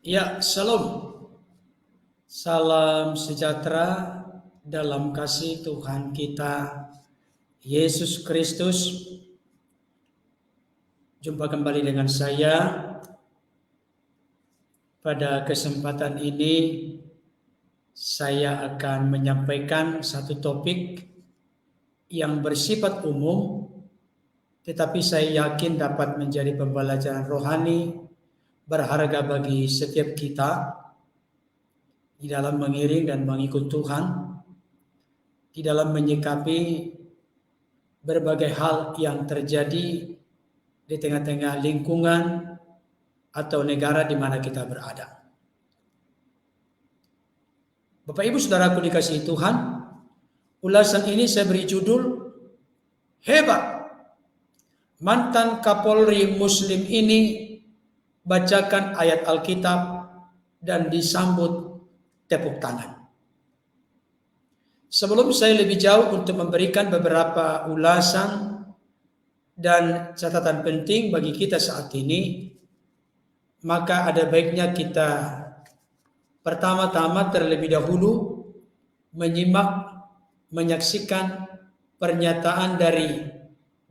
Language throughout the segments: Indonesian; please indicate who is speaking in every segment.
Speaker 1: Ya, shalom. Salam sejahtera dalam kasih Tuhan kita Yesus Kristus. Jumpa kembali dengan saya. Pada kesempatan ini saya akan menyampaikan satu topik yang bersifat umum, tetapi saya yakin dapat menjadi pembelajaran rohani berharga bagi setiap kita di dalam mengiring dan mengikut Tuhan, di dalam menyikapi berbagai hal yang terjadi di tengah-tengah lingkungan atau negara di mana kita berada. Bapak Ibu Saudaraku dikasihi Tuhan, ulasan ini saya beri judul Hebat. Mantan Kapolri Muslim ini bacakan ayat Alkitab dan disambut tepuk tangan. Sebelum saya lebih jauh untuk memberikan beberapa ulasan dan catatan penting bagi kita saat ini, maka ada baiknya kita pertama-tama terlebih dahulu menyaksikan pernyataan dari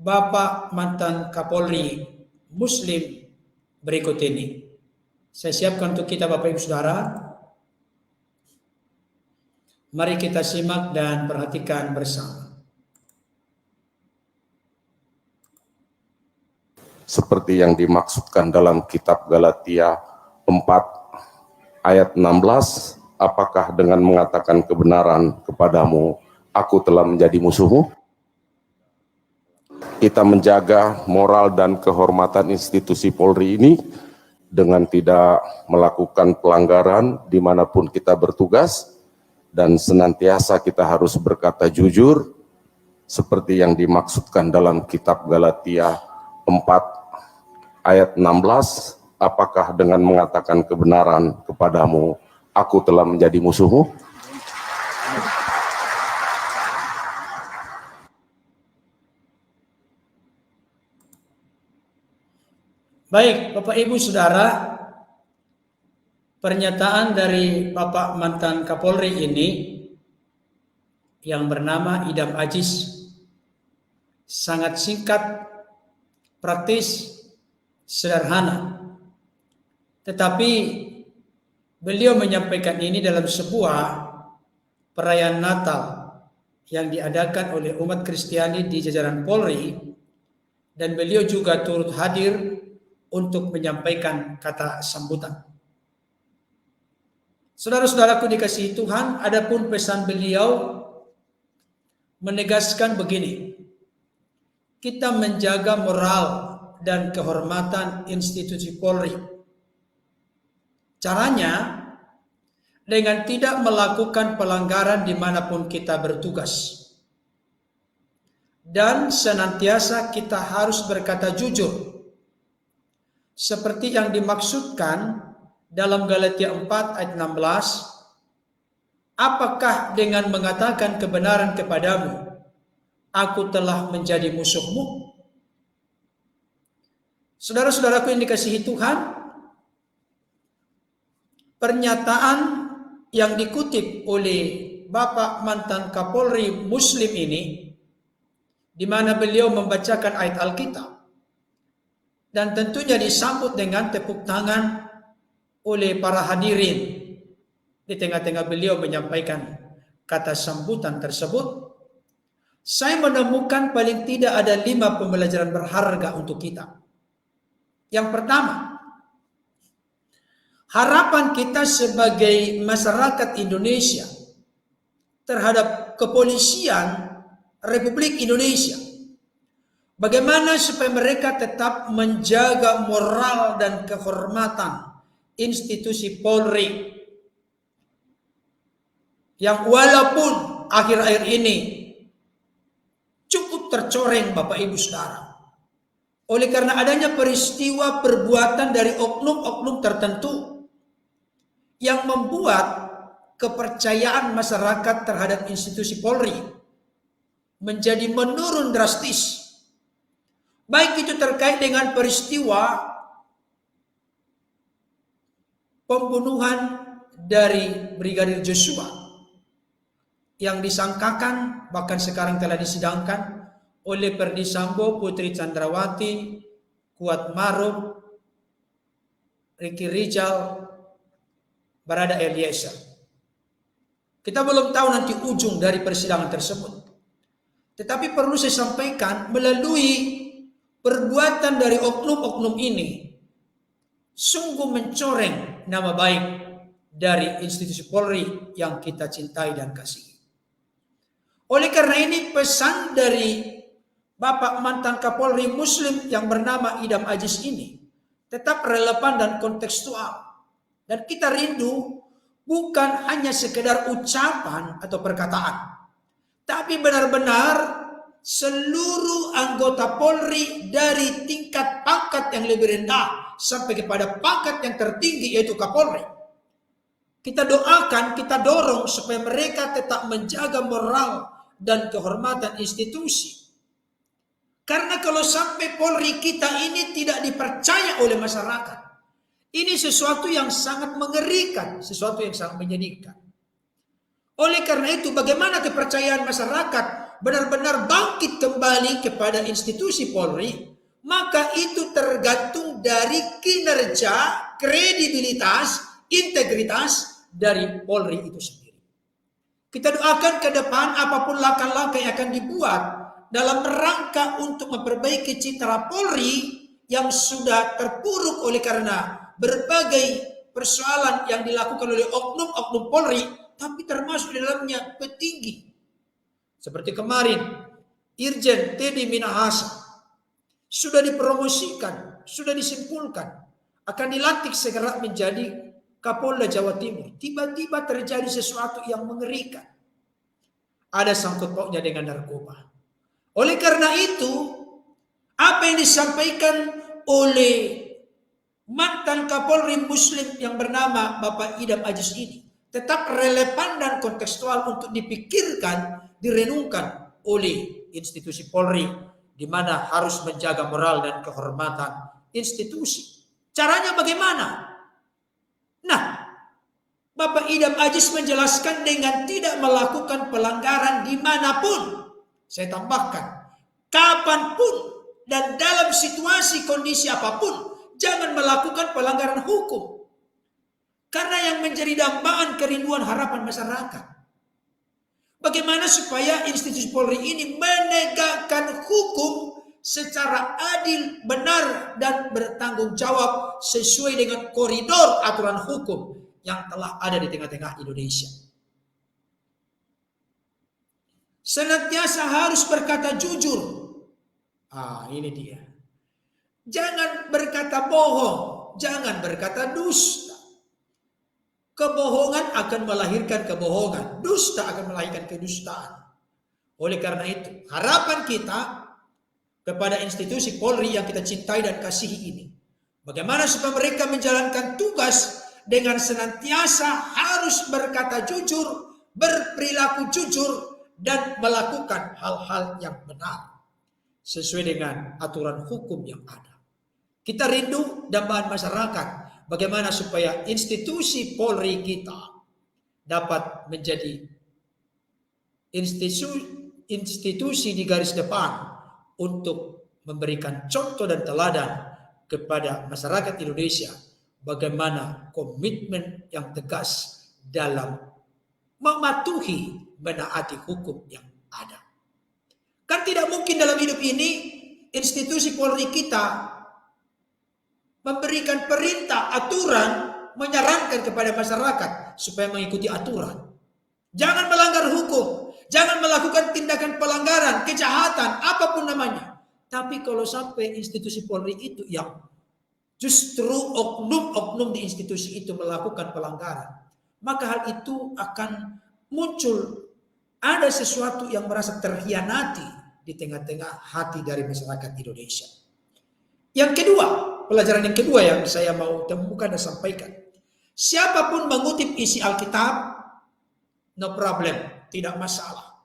Speaker 1: Bapak mantan Kapolri Muslim berikut ini. Saya siapkan untuk kita Bapak Ibu Saudara. Mari kita simak dan perhatikan bersama.
Speaker 2: Seperti yang dimaksudkan dalam kitab Galatia 4 ayat 16, apakah dengan mengatakan kebenaran kepadamu, aku telah menjadi musuhmu? Kita menjaga moral dan kehormatan institusi Polri ini dengan tidak melakukan pelanggaran dimanapun kita bertugas, dan senantiasa kita harus berkata jujur, seperti yang dimaksudkan dalam kitab Galatia 4 ayat 16, apakah dengan mengatakan kebenaran kepadamu, aku telah menjadi musuhmu?
Speaker 1: Baik, Bapak Ibu Saudara, pernyataan dari Bapak mantan Kapolri ini yang bernama Idam Aziz sangat singkat, praktis, sederhana. Tetapi beliau menyampaikan ini dalam sebuah perayaan Natal yang diadakan oleh umat Kristiani di jajaran Polri, dan beliau juga turut hadir untuk menyampaikan kata sambutan. Saudara-saudaraku dikasihi Tuhan, adapun pesan beliau menegaskan begini: kita menjaga moral dan kehormatan institusi Polri. Caranya dengan tidak melakukan pelanggaran dimanapun kita bertugas. Dan senantiasa kita harus berkata jujur, seperti yang dimaksudkan dalam Galatia 4 ayat 16, apakah dengan mengatakan kebenaran kepadamu, aku telah menjadi musuhmu? Saudara-saudaraku yang dikasihi Tuhan, pernyataan yang dikutip oleh Bapak mantan Kapolri Muslim ini, di mana beliau membacakan ayat Alkitab, dan tentunya disambut dengan tepuk tangan oleh para hadirin di tengah-tengah beliau menyampaikan kata sambutan tersebut, saya menemukan paling tidak ada 5 pembelajaran berharga untuk kita. Yang pertama, harapan kita sebagai masyarakat Indonesia terhadap kepolisian Republik Indonesia, bagaimana supaya mereka tetap menjaga moral dan kehormatan institusi Polri yang walaupun akhir-akhir ini cukup tercoreng Bapak Ibu Saudara, oleh karena adanya peristiwa perbuatan dari oknum-oknum tertentu yang membuat kepercayaan masyarakat terhadap institusi Polri menjadi menurun drastis. Baik itu terkait dengan peristiwa pembunuhan dari Brigadir Joshua yang disangkakan bahkan sekarang telah disidangkan oleh Perdi Sambo, Putri Chandrawati, Kuat Maruf, Ricky Rizal, Barada Eliezer. Kita belum tahu nanti ujung dari persidangan tersebut. Tetapi perlu saya sampaikan, melalui perbuatan dari oknum-oknum ini sungguh mencoreng nama baik dari institusi Polri yang kita cintai dan kasihi. Oleh karena ini pesan dari Bapak mantan Kapolri Muslim yang bernama Idam Aziz ini tetap relevan dan kontekstual. Dan kita rindu bukan hanya sekedar ucapan atau perkataan, tapi benar-benar seluruh anggota Polri dari tingkat pangkat yang lebih rendah sampai kepada pangkat yang tertinggi yaitu Kapolri. Kita doakan, kita dorong supaya mereka tetap menjaga moral dan kehormatan institusi. Karena kalau sampai Polri kita ini tidak dipercaya oleh masyarakat, ini sesuatu yang sangat mengerikan, sesuatu yang sangat menyedihkan. Oleh karena itu, bagaimana kepercayaan masyarakat benar-benar bangkit kembali kepada institusi Polri, maka itu tergantung dari kinerja, kredibilitas, integritas dari Polri itu sendiri. Kita doakan ke depan apapun langkah-langkah yang akan dibuat dalam rangka untuk memperbaiki citra Polri yang sudah terpuruk oleh karena berbagai persoalan yang dilakukan oleh oknum-oknum Polri, tapi termasuk di dalamnya petinggi. Seperti kemarin, Irjen Teddy Minahasa sudah dipromosikan, sudah disimpulkan, akan dilantik segera menjadi Kapolda Jawa Timur. Tiba-tiba terjadi sesuatu yang mengerikan. Ada sangkut pautnya dengan narkoba. Oleh karena itu, apa yang disampaikan oleh mantan Kapolri Muslim yang bernama Bapak Idam Aziz ini tetap relevan dan kontekstual untuk dipikirkan, direnungkan oleh institusi Polri, di mana harus menjaga moral dan kehormatan institusi. Caranya bagaimana? Nah, Bapak Idam Aziz menjelaskan dengan tidak melakukan pelanggaran dimanapun. Saya tambahkan, kapanpun dan dalam situasi kondisi apapun, jangan melakukan pelanggaran hukum. Karena yang menjadi dambaan kerinduan harapan masyarakat. Bagaimana supaya institusi Polri ini menegakkan hukum secara adil, benar, dan bertanggung jawab sesuai dengan koridor aturan hukum yang telah ada di tengah-tengah Indonesia. Senantiasa harus berkata jujur. Ini dia. Jangan berkata bohong, jangan berkata dusta. Kebohongan akan melahirkan kebohongan, dusta akan melahirkan kedustaan. Oleh karena itu, harapan kita kepada institusi Polri yang kita cintai dan kasihi ini, bagaimana supaya mereka menjalankan tugas dengan senantiasa harus berkata jujur, berperilaku jujur, dan melakukan hal-hal yang benar sesuai dengan aturan hukum yang ada. Kita rindu dambaan masyarakat bagaimana supaya institusi Polri kita dapat menjadi institusi di garis depan untuk memberikan contoh dan teladan kepada masyarakat Indonesia bagaimana komitmen yang tegas dalam mematuhi, menaati hukum yang ada. Kan tidak mungkin dalam hidup ini institusi Polri kita memberikan perintah, aturan, menyarankan kepada masyarakat supaya mengikuti aturan. Jangan melanggar hukum, jangan melakukan tindakan pelanggaran, kejahatan, apapun namanya. Tapi kalau sampai institusi Polri itu yang justru oknum-oknum di institusi itu melakukan pelanggaran, maka hal itu akan muncul ada sesuatu yang merasa terhianati di tengah-tengah hati dari masyarakat Indonesia. Yang kedua, pelajaran yang kedua yang saya mau temukan dan sampaikan. Siapapun mengutip isi Alkitab, no problem, tidak masalah.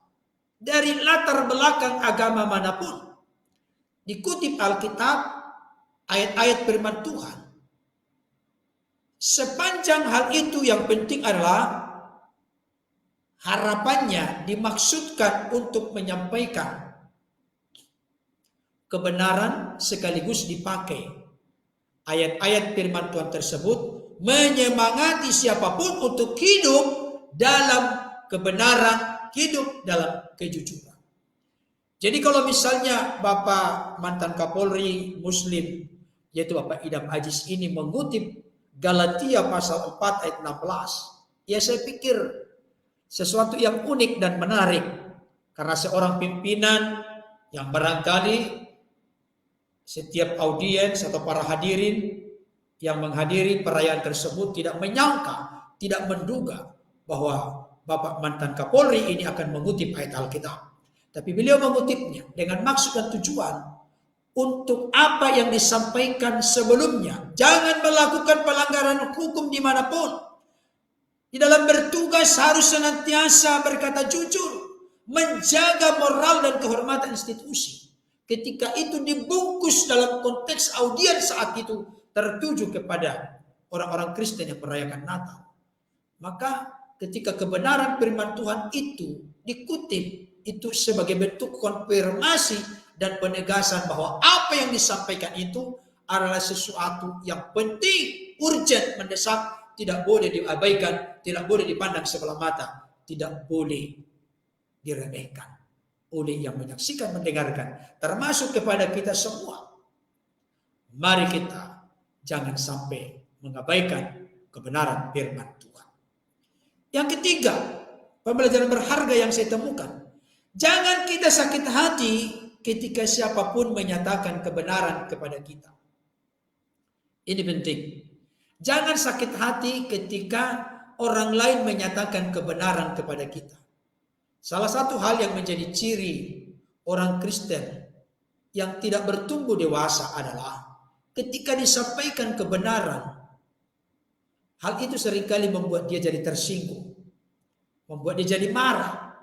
Speaker 1: Dari latar belakang agama manapun, dikutip Alkitab, ayat-ayat firman Tuhan. Sepanjang hal itu yang penting adalah harapannya dimaksudkan untuk menyampaikan kebenaran sekaligus dipakai ayat-ayat firman Tuhan tersebut menyemangati siapapun untuk hidup dalam kebenaran, hidup dalam kejujuran. Jadi kalau misalnya Bapak mantan Kapolri Muslim, yaitu Bapak Idam Aziz ini mengutip Galatia pasal 4 ayat 16, ya saya pikir sesuatu yang unik dan menarik. Karena seorang pimpinan yang barangkali setiap audiens atau para hadirin yang menghadiri perayaan tersebut tidak menyangka, tidak menduga bahwa Bapak mantan Kapolri ini akan mengutip ayat Alkitab. Tapi beliau mengutipnya dengan maksud dan tujuan untuk apa yang disampaikan sebelumnya. Jangan melakukan pelanggaran hukum dimanapun. Di dalam bertugas harus senantiasa berkata jujur, menjaga moral dan kehormatan institusi. Ketika itu dibungkus dalam konteks audiens saat itu tertuju kepada orang-orang Kristen yang merayakan Natal. Maka ketika kebenaran firman Tuhan itu dikutip, itu sebagai bentuk konfirmasi dan penegasan bahwa apa yang disampaikan itu adalah sesuatu yang penting, urgent, mendesak, tidak boleh diabaikan, tidak boleh dipandang sebelah mata, tidak boleh diremehkan oleh yang menyaksikan, mendengarkan, termasuk kepada kita semua. Mari kita jangan sampai mengabaikan kebenaran firman Tuhan. Yang ketiga, pembelajaran berharga yang saya temukan. Jangan kita sakit hati ketika siapapun menyatakan kebenaran kepada kita. Ini penting. Jangan sakit hati ketika orang lain menyatakan kebenaran kepada kita. Salah satu hal yang menjadi ciri orang Kristen yang tidak bertumbuh dewasa adalah ketika disampaikan kebenaran, hal itu seringkali membuat dia jadi tersinggung, membuat dia jadi marah,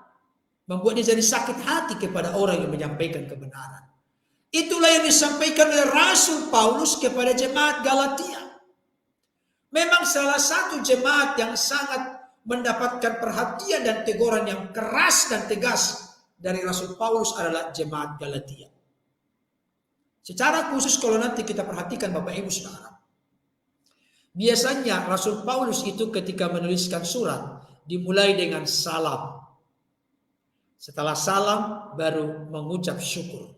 Speaker 1: membuat dia jadi sakit hati kepada orang yang menyampaikan kebenaran. Itulah yang disampaikan oleh Rasul Paulus kepada jemaat Galatia. Memang salah satu jemaat yang sangat mendapatkan perhatian dan teguran yang keras dan tegas dari Rasul Paulus adalah jemaat Galatia. Secara khusus kalau nanti kita perhatikan Bapak Ibu Saudara, biasanya Rasul Paulus itu ketika menuliskan surat dimulai dengan salam. Setelah salam baru mengucap syukur.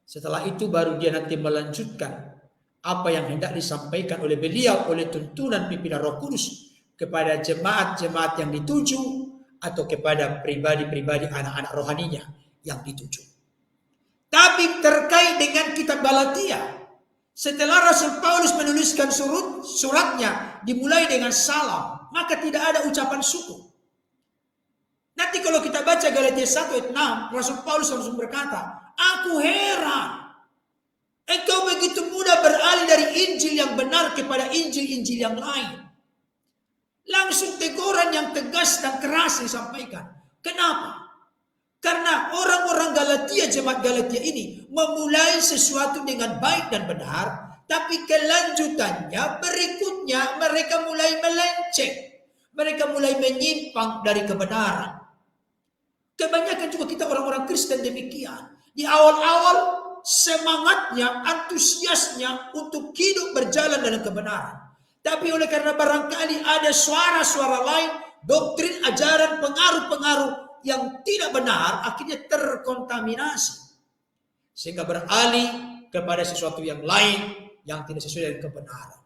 Speaker 1: Setelah itu baru dia nanti melanjutkan apa yang hendak disampaikan oleh beliau, oleh tuntunan pimpinan Roh Kudus kepada jemaat-jemaat yang dituju atau kepada pribadi-pribadi anak-anak rohaninya yang dituju. Tapi terkait dengan kitab Galatia, setelah Rasul Paulus menuliskan suratnya dimulai dengan salam, maka tidak ada ucapan syukur. Nanti kalau kita baca Galatia 1 ayat 6, Rasul Paulus langsung berkata, aku heran, engkau begitu mudah beralih dari Injil yang benar kepada Injil-Injil yang lain. Langsung teguran yang tegas dan keras disampaikan. Kenapa? Karena orang-orang Galatia, jemaat Galatia ini memulai sesuatu dengan baik dan benar, tapi kelanjutannya berikutnya mereka mulai melenceng. Mereka mulai menyimpang dari kebenaran. Kebanyakan juga kita orang-orang Kristen demikian. Di awal-awal semangatnya, antusiasnya untuk hidup berjalan dalam kebenaran. Tapi oleh karena barangkali ada suara-suara lain, doktrin, ajaran, pengaruh-pengaruh yang tidak benar, akhirnya terkontaminasi. Sehingga beralih kepada sesuatu yang lain yang tidak sesuai dengan kebenaran.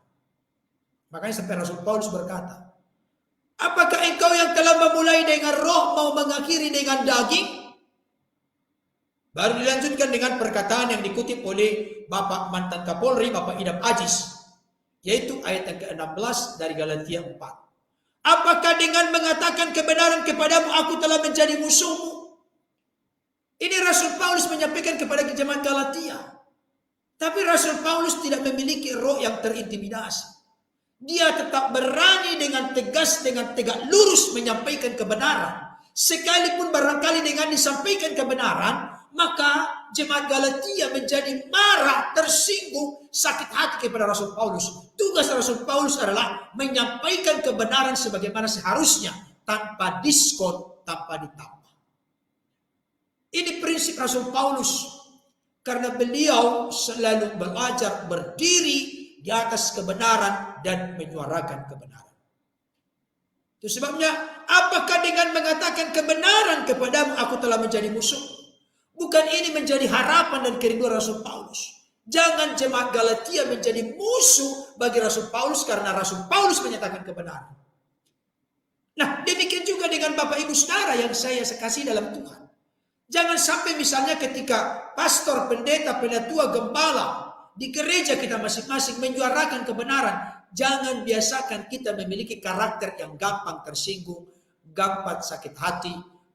Speaker 1: Makanya sampai Rasul Paulus berkata, apakah engkau yang telah memulai dengan roh mau mengakhiri dengan daging? Baru dilanjutkan dengan perkataan yang dikutip oleh Bapak mantan Kapolri, Bapak Idam Aziz, yaitu ayat yang ke-16 dari Galatia 4. Apakah dengan mengatakan kebenaran kepadamu aku telah menjadi musuhmu? Ini Rasul Paulus menyampaikan kepada jemaat Galatia. Tapi Rasul Paulus tidak memiliki roh yang terintimidasi. Dia tetap berani dengan tegas, dengan tegak lurus menyampaikan kebenaran. Sekalipun barangkali dengan disampaikan kebenaran, maka jemaat Galatia menjadi marah, tersinggung, sakit hati kepada Rasul Paulus. Tugas Rasul Paulus adalah menyampaikan kebenaran sebagaimana seharusnya, tanpa diskon, tanpa ditambah. Ini prinsip Rasul Paulus, karena beliau selalu belajar berdiri di atas kebenaran dan menyuarakan kebenaran. Itu sebabnya, apakah dengan mengatakan kebenaran kepadamu aku telah menjadi musuh? Bukan ini menjadi harapan dan kerinduan Rasul Paulus. Jangan jemaat Galatia menjadi musuh bagi Rasul Paulus karena Rasul Paulus menyatakan kebenaran. Nah, demikian juga dengan Bapak Ibu Saudara yang saya kasih dalam Tuhan. Jangan sampai misalnya ketika pastor, pendeta, penatua, gembala di gereja kita masing-masing menyuarakan kebenaran, jangan biasakan kita memiliki karakter yang gampang tersinggung, gampang sakit hati,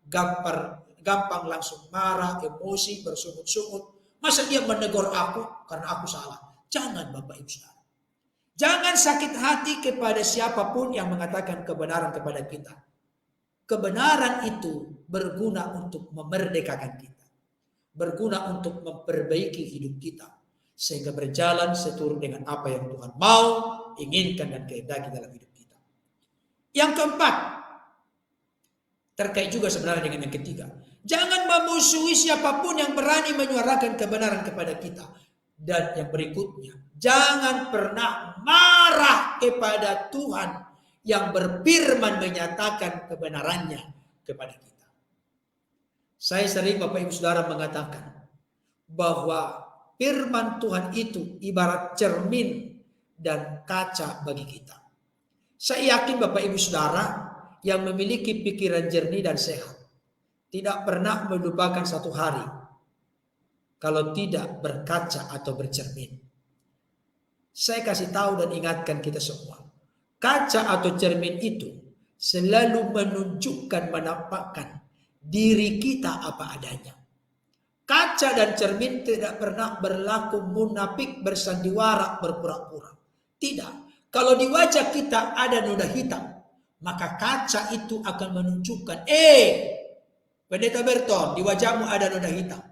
Speaker 1: gampang langsung marah, emosi, bersungut-sungut. Masa dia menegur aku karena aku salah? Jangan Bapak Ibu Saudara. Jangan sakit hati kepada siapapun yang mengatakan kebenaran kepada kita. Kebenaran itu berguna untuk memerdekakan kita. Berguna untuk memperbaiki hidup kita. Sehingga berjalan seturut dengan apa yang Tuhan mau, inginkan dan kehendaki dalam hidup kita. Yang keempat, terkait juga sebenarnya dengan yang ketiga. Jangan memusuhi siapapun yang berani menyuarakan kebenaran kepada kita. Dan yang berikutnya, jangan pernah marah kepada Tuhan yang berfirman menyatakan kebenarannya kepada kita. Saya sering Bapak Ibu Saudara mengatakan bahwa firman Tuhan itu ibarat cermin dan kaca bagi kita. Saya yakin Bapak Ibu Saudara yang memiliki pikiran jernih dan sehat tidak pernah melupakan satu hari kalau tidak berkaca atau bercermin. Saya kasih tahu dan ingatkan kita semua. Kaca atau cermin itu selalu menunjukkan, menampakkan diri kita apa adanya. Kaca dan cermin tidak pernah berlaku munafik, bersandiwara, berpura-pura. Tidak. Kalau di wajah kita ada noda hitam, maka kaca itu akan menunjukkan, Pendeta Berton, di wajahmu ada noda hitam.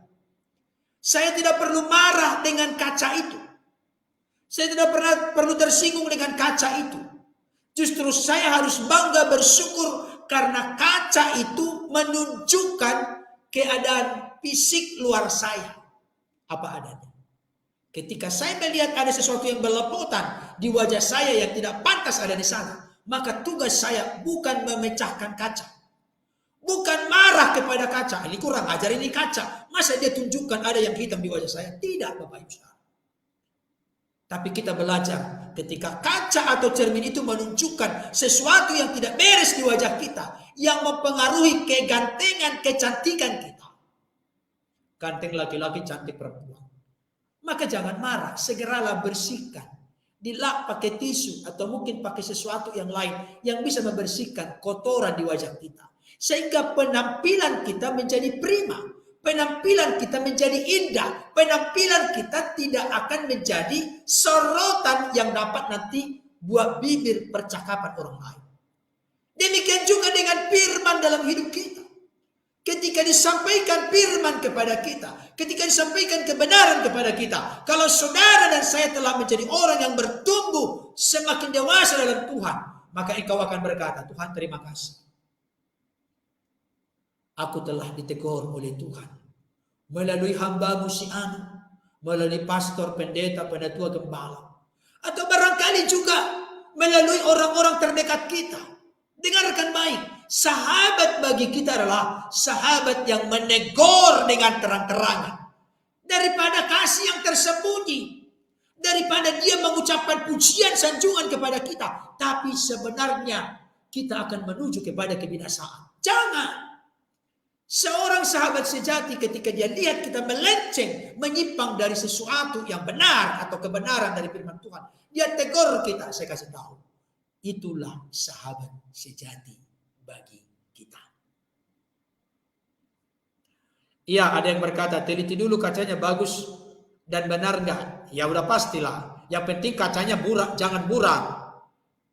Speaker 1: Saya tidak perlu marah dengan kaca itu. Saya tidak perlu tersinggung dengan kaca itu. Justru saya harus bangga bersyukur karena kaca itu menunjukkan keadaan fisik luar saya apa adanya. Ketika saya melihat ada sesuatu yang berlepotan di wajah saya yang tidak pantas ada di sana, maka tugas saya bukan memecahkan kaca. Bukan marah kepada kaca. Ini kurang ajar, ini kaca. Masa dia tunjukkan ada yang hitam di wajah saya? Tidak, Bapak Ibu Saudara. Tapi kita belajar ketika kaca atau cermin itu menunjukkan sesuatu yang tidak beres di wajah kita, yang mempengaruhi kegantengan, kecantikan kita. Ganteng laki-laki, cantik perempuan. Maka jangan marah, segeralah bersihkan. Dilap pakai tisu atau mungkin pakai sesuatu yang lain yang bisa membersihkan kotoran di wajah kita. Sehingga penampilan kita menjadi prima. Penampilan kita menjadi indah. Penampilan kita tidak akan menjadi sorotan yang dapat nanti buat bibir percakapan orang lain. Demikian juga dengan firman dalam hidup kita. Ketika disampaikan firman kepada kita, ketika disampaikan kebenaran kepada kita, kalau saudara dan saya telah menjadi orang yang bertumbuh semakin dewasa dalam Tuhan, maka engkau akan berkata, Tuhan terima kasih. Aku telah ditegur oleh Tuhan melalui hamba-Mu si Anu, melalui pastor, pendeta, penatua, gembala, atau barangkali juga melalui orang-orang terdekat kita. Dengarkan baik, sahabat bagi kita adalah sahabat yang menegur dengan terang-terangan daripada kasih yang tersembunyi, daripada dia mengucapkan pujian sanjungan kepada kita, tapi sebenarnya kita akan menuju kepada kebinasaan. Jangan. Seorang sahabat sejati ketika dia lihat kita melenceng, menyimpang dari sesuatu yang benar atau kebenaran dari firman Tuhan, dia tegur kita. Saya kasih tahu, itulah sahabat sejati bagi kita. Iya, ada yang berkata, teliti dulu kacanya bagus dan benar enggak? Ya udah pastilah. Yang penting kacanya burak, jangan buram.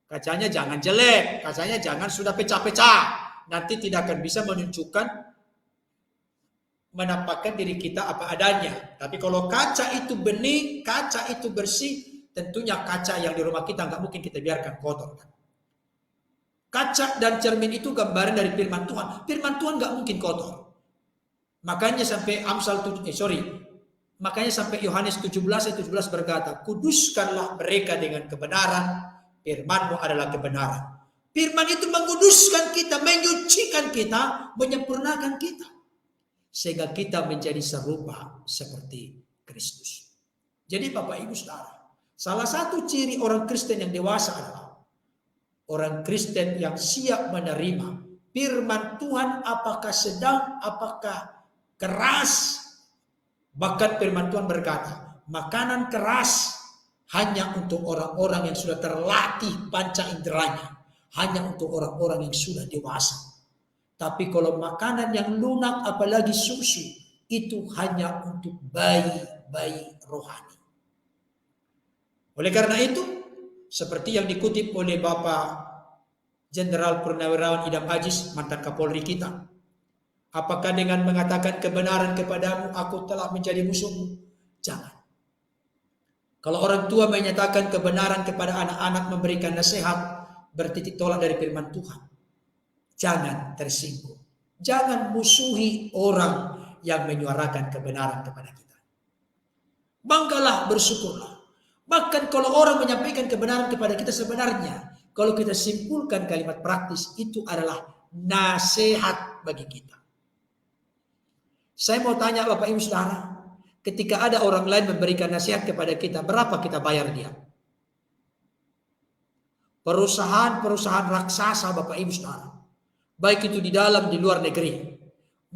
Speaker 1: Kacanya jangan jelek, kacanya jangan sudah pecah-pecah. Nanti tidak akan bisa menunjukkan menampakkan diri kita apa adanya. Tapi kalau kaca itu bening, kaca itu bersih, tentunya kaca yang di rumah kita nggak mungkin kita biarkan kotor. Kaca dan cermin itu gambaran dari firman Tuhan. Firman Tuhan nggak mungkin kotor. Makanya sampai makanya sampai Yohanes 17 berkata, kuduskanlah mereka dengan kebenaran, firman-Mu adalah kebenaran. Firman itu menguduskan kita, menyucikan kita, menyempurnakan kita. Sehingga kita menjadi serupa seperti Kristus. Jadi Bapak Ibu Saudara, salah satu ciri orang Kristen yang dewasa adalah orang Kristen yang siap menerima firman Tuhan, apakah sedang, apakah keras. Bahkan firman Tuhan berkata, makanan keras hanya untuk orang-orang yang sudah terlatih panca inderanya, hanya untuk orang-orang yang sudah dewasa. Tapi kalau makanan yang lunak, apalagi susu, itu hanya untuk bayi-bayi rohani. Oleh karena itu, seperti yang dikutip oleh Bapak Jenderal Purnawirawan Idam Aziz, mantan Kapolri kita, apakah dengan mengatakan kebenaran kepadamu, aku telah menjadi musuhmu? Jangan. Kalau orang tua menyatakan kebenaran kepada anak-anak, memberikan nasihat, bertitik tolak dari firman Tuhan, jangan tersinggung. Jangan musuhi orang yang menyuarakan kebenaran kepada kita. Banggalah, bersyukurlah. Bahkan kalau orang menyampaikan kebenaran kepada kita, sebenarnya kalau kita simpulkan kalimat praktis, itu adalah nasihat bagi kita. Saya mau tanya Bapak Ibu Saudara, ketika ada orang lain memberikan nasihat kepada kita, berapa kita bayar dia? Perusahaan-perusahaan raksasa Bapak Ibu Saudara, baik itu di dalam di luar negeri,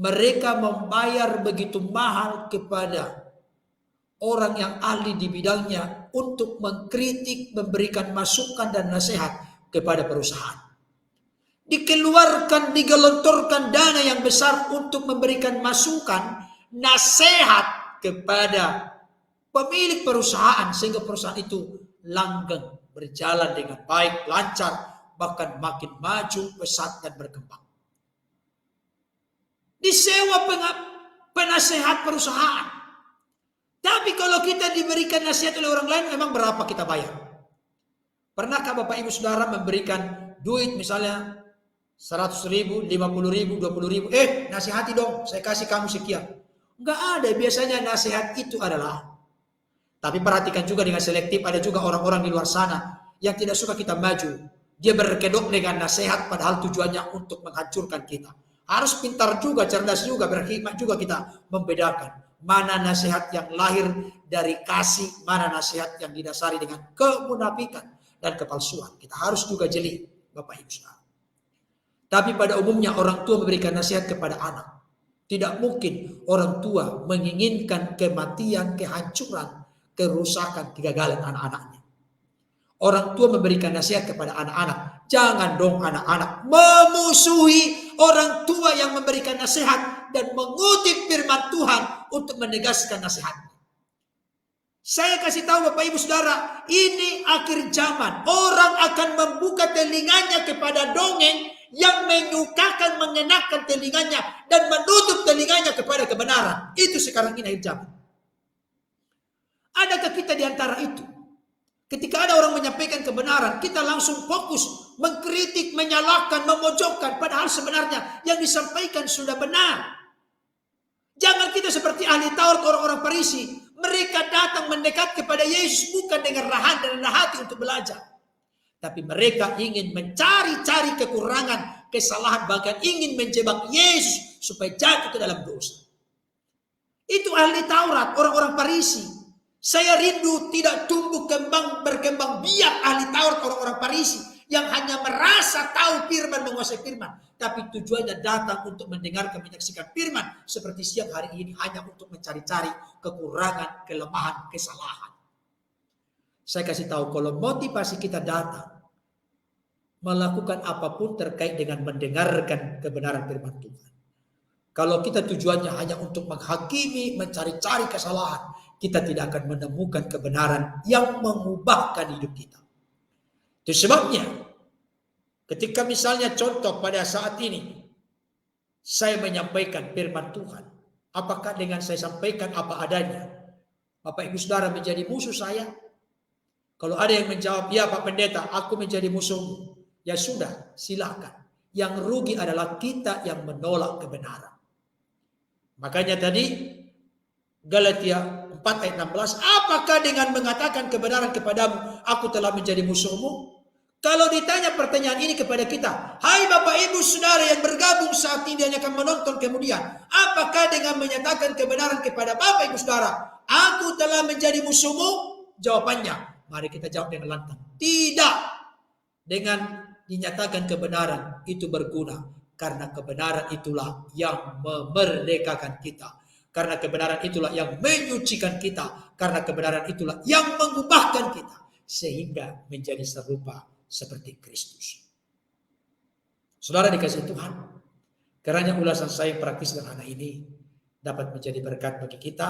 Speaker 1: mereka membayar begitu mahal kepada orang yang ahli di bidangnya untuk mengkritik, memberikan masukan dan nasihat kepada perusahaan. Dikeluarkan, digelontorkan dana yang besar untuk memberikan masukan, nasihat kepada pemilik perusahaan, sehingga perusahaan itu langgeng, berjalan dengan baik, lancar, bahkan makin maju, pesat dan berkembang. Disewa penasehat perusahaan. Tapi kalau kita diberikan nasihat oleh orang lain, memang berapa kita bayar? Pernahkah Bapak Ibu Saudara memberikan duit misalnya 100.000, 50.000, 20.000, nasihati dong, saya kasih kamu sekian? Enggak ada. Biasanya nasihat itu adalah, tapi perhatikan juga dengan selektif, ada juga orang-orang di luar sana yang tidak suka kita maju. Dia berkedok dengan nasihat padahal tujuannya untuk menghancurkan kita. Harus pintar juga, cerdas juga, berhikmat juga kita membedakan mana nasihat yang lahir dari kasih, mana nasihat yang didasari dengan kemunafikan dan kepalsuan. Kita harus juga jeli, Bapak Ibu Saudara. Tapi pada umumnya orang tua memberikan nasihat kepada anak. Tidak mungkin orang tua menginginkan kematian, kehancuran, kerusakan, kegagalan anak-anaknya. Orang tua memberikan nasihat kepada anak-anak. Jangan dong anak-anak memusuhi orang tua yang memberikan nasihat dan mengutip firman Tuhan untuk menegaskan nasihatnya. Saya kasih tahu Bapak Ibu Saudara, ini akhir zaman. Orang akan membuka telinganya kepada dongeng yang menyukakan, mengenakan telinganya dan menutup telinganya kepada kebenaran. Itu sekarang ini akhir zaman. Adakah kita di antara itu? Ketika ada orang menyampaikan kebenaran, kita langsung fokus, mengkritik, menyalahkan, memojokkan. Padahal sebenarnya yang disampaikan sudah benar. Jangan kita seperti ahli Taurat, orang-orang Farisi. Mereka datang mendekat kepada Yesus bukan dengan rendah hati untuk belajar. Tapi mereka ingin mencari-cari kekurangan, kesalahan, bahkan ingin menjebak Yesus supaya jatuh ke dalam dosa. Itu ahli Taurat, orang-orang Farisi. Saya rindu tidak tumbuh berkembang biak ahli Taurat, orang-orang Farisi yang hanya merasa tahu firman, menguasai firman, tapi tujuannya datang untuk mendengarkan, menyaksikan firman seperti siang hari ini hanya untuk mencari-cari kekurangan, kelemahan, kesalahan. Saya kasih tahu, kalau motivasi kita datang melakukan apapun terkait dengan mendengarkan kebenaran firman Tuhan, kalau kita tujuannya hanya untuk menghakimi, mencari-cari kesalahan, kita tidak akan menemukan kebenaran yang mengubahkan hidup kita. Itu sebabnya ketika misalnya contoh pada saat ini saya menyampaikan firman Tuhan, Apakah dengan saya sampaikan apa adanya, Bapak Ibu Saudara menjadi musuh saya? Kalau ada yang menjawab, ya Pak Pendeta, aku menjadi musuhmu. Ya sudah, silakan. Yang rugi adalah kita yang menolak kebenaran. Makanya tadi Galatia 4 ayat 16, apakah dengan mengatakan kebenaran kepadamu, aku telah menjadi musuhmu? Kalau ditanya pertanyaan ini kepada kita, hai Bapak Ibu Saudara yang bergabung saat ini dan akan menonton kemudian, apakah dengan menyatakan kebenaran kepada Bapak Ibu Saudara, aku telah menjadi musuhmu? Jawabannya, mari kita jawab dengan lantang, tidak. Dengan dinyatakan kebenaran itu berguna, karena kebenaran itulah yang memerdekakan kita. Karena kebenaran itulah yang menyucikan kita. Karena kebenaran itulah yang mengubahkan kita. Sehingga menjadi serupa seperti Kristus. Saudara dikasihi Tuhan. Kiranya ulasan saya praktis sederhana ini dapat menjadi berkat bagi kita.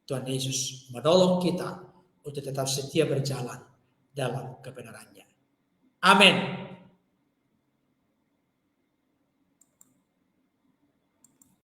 Speaker 1: Tuhan Yesus menolong kita untuk tetap setia berjalan dalam kebenarannya. Amin.